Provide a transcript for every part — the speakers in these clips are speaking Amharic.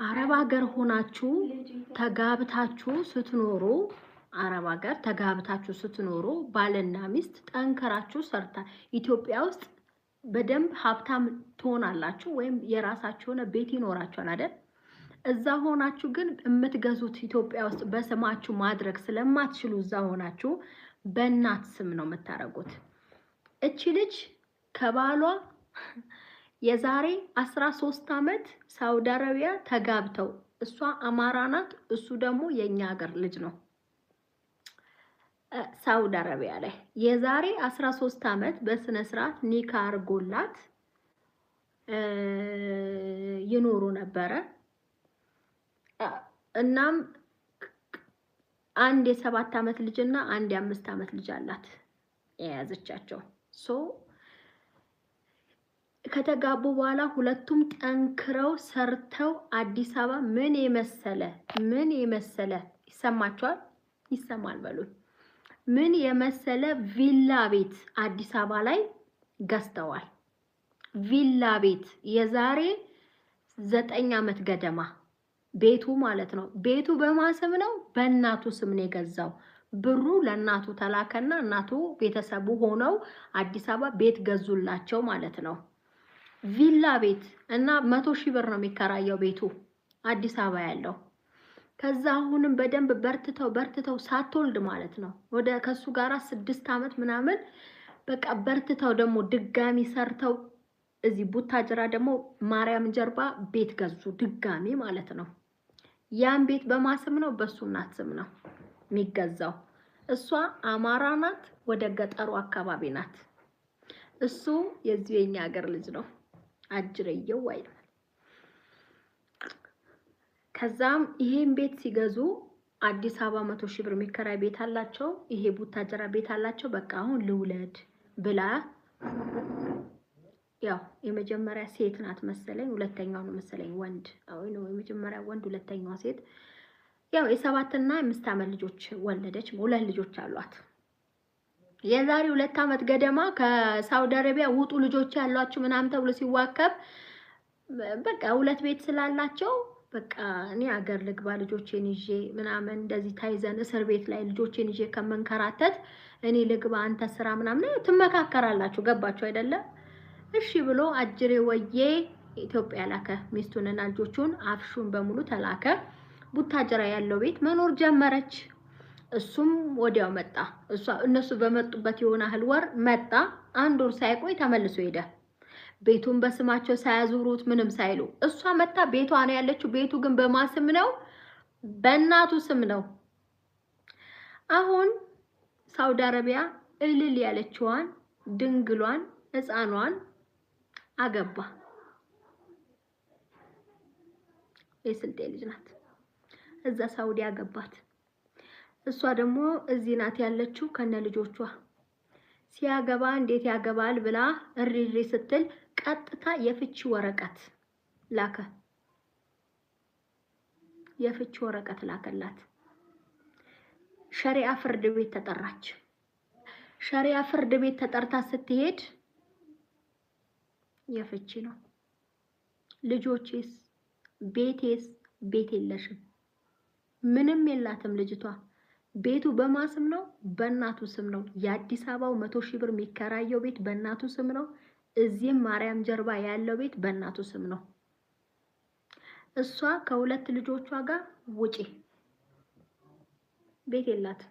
አረብ ሀገር ሆናችሁ ተጋብታችሁ ስትኖሩ አረብ ሀገር ተጋብታችሁ ስትኖሩ ባልና ሚስት ጠንከራችሁ ሰርታ ኢትዮጵያ ውስጥ በደንብ ሀብታም ትሆናላችሁ ወይም የራሳችሁ ሆነ ቤት ይኖራችኋል አይደል? እዛ ሆናችሁ ግን የምትገዙት ኢትዮጵያ ውስጥ በስማችሁ ማድረግ ስለማትችሉ እዛ ሆናችሁ በእናት ስም ነው የምታረጉት። እቺ ልጅ ከባሏ የዛሬ 13 አመት ሳውዲ አረቢያ ተጋብተው እሷ አማራ ናት፣ እሱ ደግሞ የኛ ሀገር ልጅ ነው። ሳውዲ አረቢያ ላይ የዛሬ 13 አመት በስነ ስርዓት ኒካ አርጎላት ይኖሩ ነበረ። እናም አንድ የ7 አመት ልጅና አንድ የ5 አመት ልጅ አላት የያዘቻቸው። ከተጋቡ በኋላ ሁለቱም ጠንክረው ሰርተው አዲስ አበባ ምን የመሰለ ይሰማቸዋል? ይሰማል በሉኝ። ምን የመሰለ ቪላ ቤት አዲስ አበባ ላይ ገዝተዋል። ቪላ ቤት የዛሬ 9 አመት ገደማ ቤቱ ማለት ነው። ቤቱ በማስም ነው፣ በእናቱ ስም ነው የገዛው። ብሩ ለእናቱ ተላከና እናቱ ቤተሰቡ ሆነው አዲስ አበባ ቤት ገዙላቸው ማለት ነው። ቪላ ቤት እና 100,000 ብር ነው የሚከራየው ቤቱ አዲስ አበባ ያለው። ከዛ አሁንም በደንብ በርትተው ሳትወልድ ማለት ነው ወደ ከሱ ጋራ 6 አመት ምናምን በቃ በርትተው ደግሞ ድጋሚ ሰርተው እዚህ ቡታጅራ ደግሞ ማርያም ጀርባ ቤት ገዙ ድጋሚ ማለት ነው። ያን ቤት በማስም ነው በሱ እናት ስም ነው የሚገዛው። እሷ አማራ ናት፣ ወደ ገጠሩ አካባቢ ናት። እሱ የዚህ የኛ ሀገር ልጅ ነው አጅረየው አይደል። ከዛም ይሄን ቤት ሲገዙ አዲስ አበባ 100,000 ብር የሚከራይ ቤት አላቸው፣ ይሄ ቡታጀራ ቤት አላቸው። በቃ አሁን ልውለድ ብላ ያው የመጀመሪያ ሴት ናት መሰለኝ፣ ሁለተኛው ነው መሰለኝ ወንድ ነው። የመጀመሪያ ወንድ፣ ሁለተኛው ሴት። ያው የ7 እና 5 አመት ልጆች ወለደች። 2 ልጆች አሏት። የዛሬ 2 አመት ገደማ ከሳውዲ አረቢያ ውጡ ልጆች ያሏችሁ ምናምን ተብሎ ሲዋከብ በቃ 2 ቤት ስላላቸው በቃ እኔ አገር ልግባ ልጆቼን ይዤ ምናምን እንደዚህ ታይዘን እስር ቤት ላይ ልጆቼን ይዤ ከመንከራተት እኔ ልግባ አንተ ስራ ምናምን ትመካከራላችሁ። ገባችሁ አይደለ? እሺ ብሎ አጅሬ ወዬ ኢትዮጵያ ላከ። ሚስቱንና ልጆቹን አፍሹን በሙሉ ተላከ። ቡታጀራ ያለው ቤት መኖር ጀመረች። እሱም ወዲያው መጣ። እነሱ በመጡበት የሆነ ህል ወር መጣ። 1 ወር ሳይቆይ ተመልሶ ሄደ። ቤቱን በስማቸው ሳያዙሩት ምንም ሳይሉ እሷ መጣ። ቤቷ ነው ያለችው። ቤቱ ግን በማስም ነው፣ በእናቱ ስም ነው። አሁን ሳውዲ አረቢያ እልል ያለችዋን ድንግሏን ህፃኗን አገባ። የስልጤ ልጅ ናት። እዛ ሳውዲ አገባት። እሷ ደግሞ እዚህ ናት ያለችው ከነ ልጆቿ። ሲያገባ እንዴት ያገባል ብላ እሪሪ ስትል ቀጥታ የፍቺ ወረቀት ላከ። የፍቺ ወረቀት ላከላት። ሸሪዓ ፍርድ ቤት ተጠራች። ሸሪዓ ፍርድ ቤት ተጠርታ ስትሄድ የፍቺ ነው። ልጆቼስ ቤቴስ ቤት የለሽም፣ ምንም የላትም ልጅቷ። ቤቱ በማስም ነው፣ በእናቱ ስም ነው። የአዲስ አበባው 100,000 ብር የሚከራየው ቤት በእናቱ ስም ነው። እዚህም ማርያም ጀርባ ያለው ቤት በእናቱ ስም ነው። እሷ ከ2 ልጆቿ ጋር ውጪ ቤት የላት።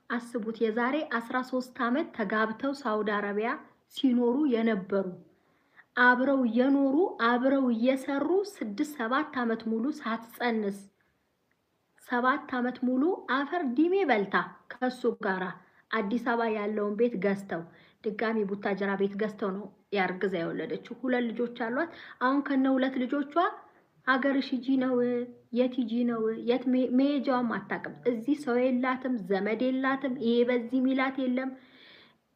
አስቡት፣ የዛሬ 13 አመት ተጋብተው ሳውዲ አረቢያ ሲኖሩ የነበሩ አብረው የኖሩ አብረው እየሰሩ 6-7 አመት ሙሉ ሳትጸንስ 7 አመት ሙሉ አፈር ዲሜ በልታ ከሱ ጋራ አዲስ አበባ ያለውን ቤት ገዝተው ድጋሚ ቡታጀራ ቤት ገዝተው ነው ያርግዛ የወለደችው። 2 ልጆች አሏት። አሁን ከነ 2 ልጆቿ ሀገርሽ ሂጂ ነው፣ የት ሂጂ ነው፣ የት መሄጃዋም አታውቅም። እዚህ ሰው የላትም፣ ዘመድ የላትም፣ ይሄ በዚህ ሚላት የለም፣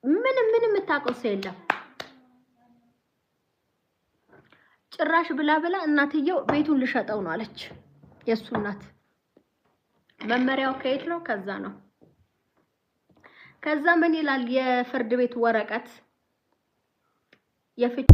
ምንም የምታውቀው ሰው የለም። ጭራሽ ብላ እናትየው ቤቱን ልሸጠው ነው አለች። የሱ እናት መመሪያው ከየት ነው? ከዛ ነው። ከዛ ምን ይላል የፍርድ ቤት ወረቀት የፍቺ